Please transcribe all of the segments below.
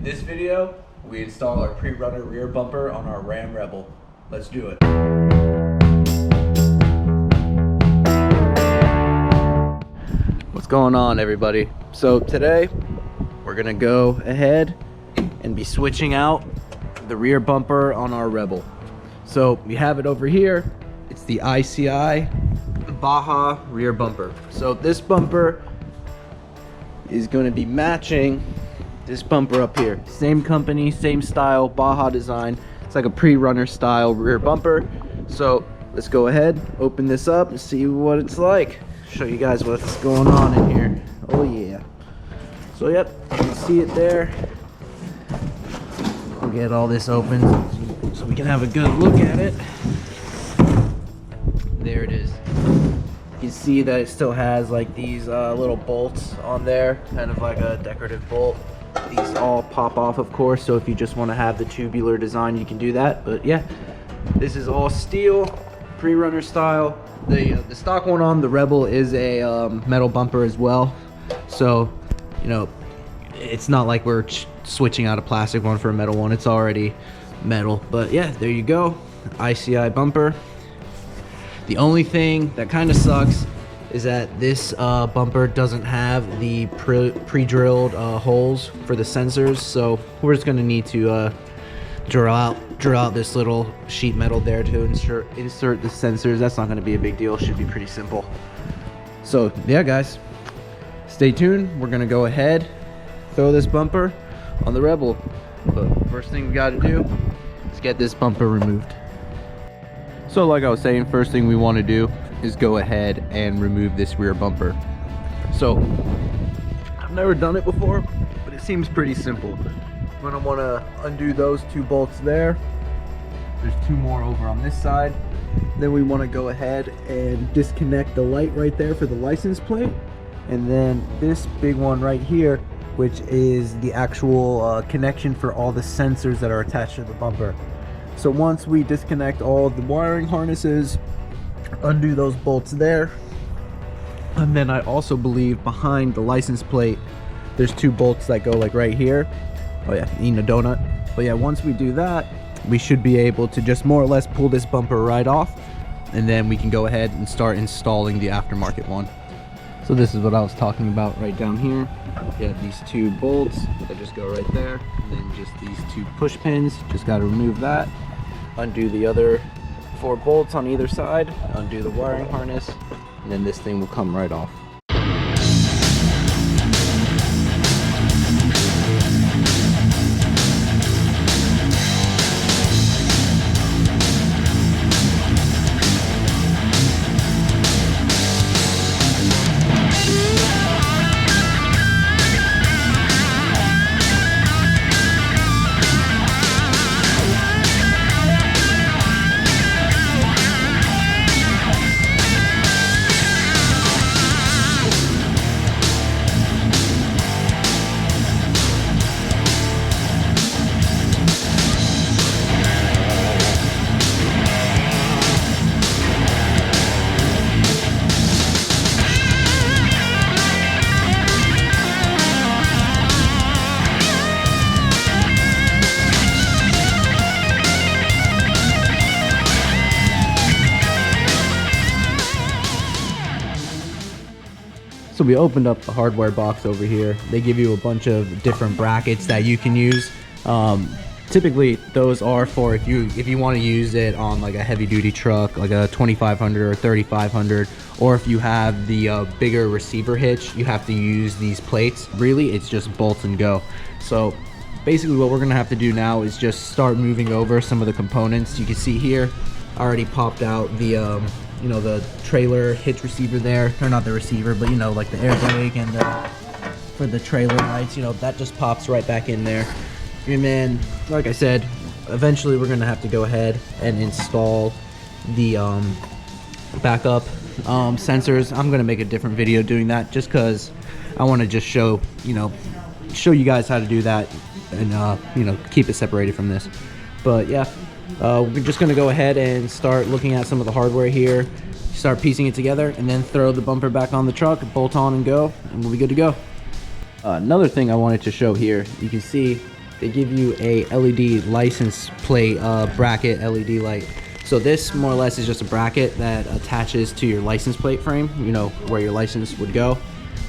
this video, we install our PreRunner rear bumper on our Ram Rebel. Let's do it. What's going on, everybody? So today, we're gonna go ahead and be switching out the rear bumper on our Rebel. So we have it over here. It's the ICI Baja rear bumper. So this bumper is going to be matching this bumper up here. Same company, same style, Baja design. It's like a PreRunner style rear bumper. So let's go ahead, open this up and see what it's like. Show you guys what's going on in here. Oh yeah. So yep, you can see it there. We'll get all this open so we can have a good look at it. There it is. You can see that it still has like these little bolts on there, kind of like a decorative bolt. These all pop off, of course, so if you just want to have the tubular design, you can do that. But yeah, this is all steel, PreRunner style. The stock one on the Rebel is a metal bumper as well, so you know it's not like we're switching out a plastic one for a metal one. It's already metal. But yeah, there you go, ICI bumper. The only thing that kind of sucks is that this bumper doesn't have the pre-drilled holes for the sensors, so we're just going to need to drill out this little sheet metal there to insert the sensors. That's not going to be a big deal. Should be pretty simple. So yeah, guys, stay tuned. We're going to go ahead, throw this bumper on the Rebel, but first thing we got to do is get this bumper removed. So like I was saying, first thing we want to do is go ahead and remove this rear bumper. So I've never done it before, but it seems pretty simple. We're gonna want to undo those two bolts there. There's two more over on this side. Then we want to go ahead and disconnect the light right there for the license plate, and then this big one right here, which is the actual connection for all the sensors that are attached to the bumper. So once we disconnect all the wiring harnesses, undo those bolts there, and then I also believe behind the license plate there's two bolts that go like right here. Oh yeah, eating a donut. But yeah, once we do that, we should be able to just more or less pull this bumper right off, and then we can go ahead and start installing the aftermarket one. So this is what I was talking about right down here. You have these two bolts that just go right there, and then just these two push pins. Just got to remove that, undo the other 4 bolts on either side, undo the wiring harness, and then this thing will come right off. So we opened up the hardware box over here. They give you a bunch of different brackets that you can use. Typically those are for if you want to use it on like a heavy duty truck, like a 2500 or 3500, or if you have the bigger receiver hitch, you have to use these plates. Really, it's just bolt and go. So basically what we're gonna have to do now is just start moving over some of the components. You can see here, I already popped out the you know, the trailer hitch receiver there, or not the receiver, but you know, like the air brake and for the trailer lights, you know, that just pops right back in there. And then, like I said, eventually we're gonna have to go ahead and install the backup sensors. I'm gonna make a different video doing that, just because I want to just show you guys how to do that, and you know, keep it separated from this. But yeah, we're just gonna go ahead and start looking at some of the hardware here, start piecing it together, and then throw the bumper back on the truck, bolt on and go, and we'll be good to go. Another thing I wanted to show here, you can see they give you a LED license plate bracket LED light. So this more or less is just a bracket that attaches to your license plate frame, you know, where your license would go,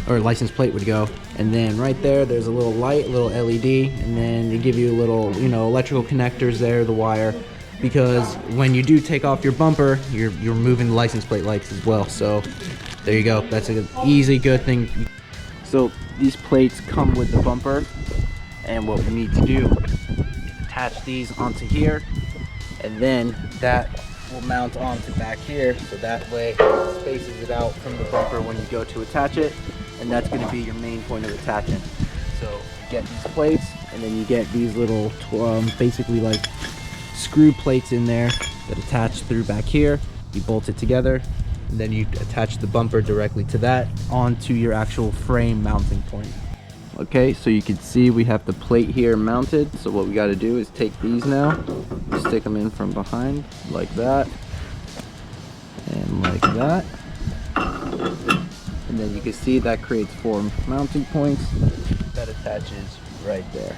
or license plate would go. And then right there, there's a little light, a little LED, and then they give you a little, you know, electrical connectors there, the wire, because when you do take off your bumper, you're removing the license plate lights as well. So there you go. That's an easy, good thing. So these plates come with the bumper, and what we need to do, attach these onto here, and then that will mount onto back here, so that way it spaces it out from the bumper when you go to attach it, and that's going to be your main point of attaching. So you get these plates, and then you get these little basically like screw plates in there that attach through back here. You bolt it together, and then you attach the bumper directly to that onto your actual frame mounting point. Okay, so you can see we have the plate here mounted. So what we got to do is take these now, stick them in from behind like that, and like that, and then you can see that creates 4 mounting points that attaches right there.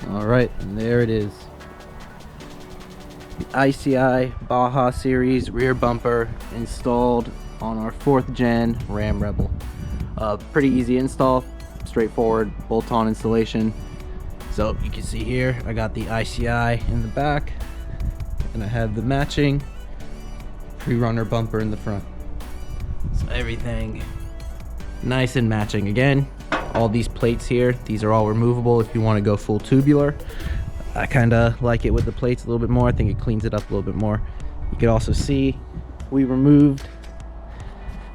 Alright, and there it is. The ICI Baja Series rear bumper installed on our 4th gen Ram Rebel. Pretty easy install, straightforward bolt-on installation. So you can see here, I got the ICI in the back, and I have the matching PreRunner bumper in the front. So everything nice and matching. Again, all these plates here, these are all removable if you want to go full tubular. I kind of like it with the plates a little bit more. I think it cleans it up a little bit more. You can also see we removed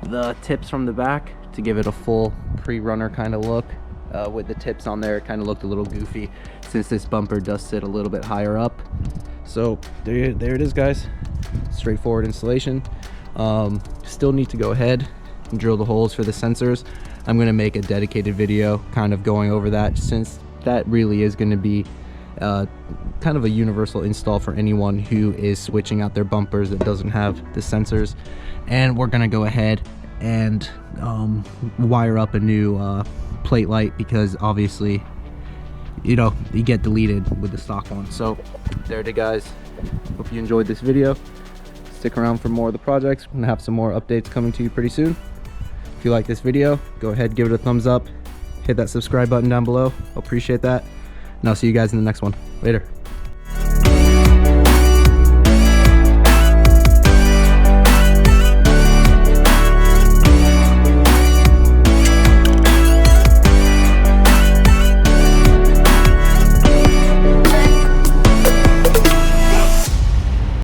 the tips from the back to give it a full PreRunner kind of look. With the tips on there, it kind of looked a little goofy since this bumper does sit a little bit higher up. So there it is, guys. Straightforward installation. Still need to go ahead and drill the holes for the sensors. I'm going to make a dedicated video kind of going over that, since that really is going to be kind of a universal install for anyone who is switching out their bumpers that doesn't have the sensors. And we're going to go ahead and wire up a new plate light, because obviously, you know, you get deleted with the stock one. So there it is, guys. Hope you enjoyed this video. Stick around for more of the projects. We're going to have some more updates coming to you pretty soon. If you like this video, go ahead, give it a thumbs up, hit that subscribe button down below. I'll appreciate that, and I'll see you guys in the next one. Later.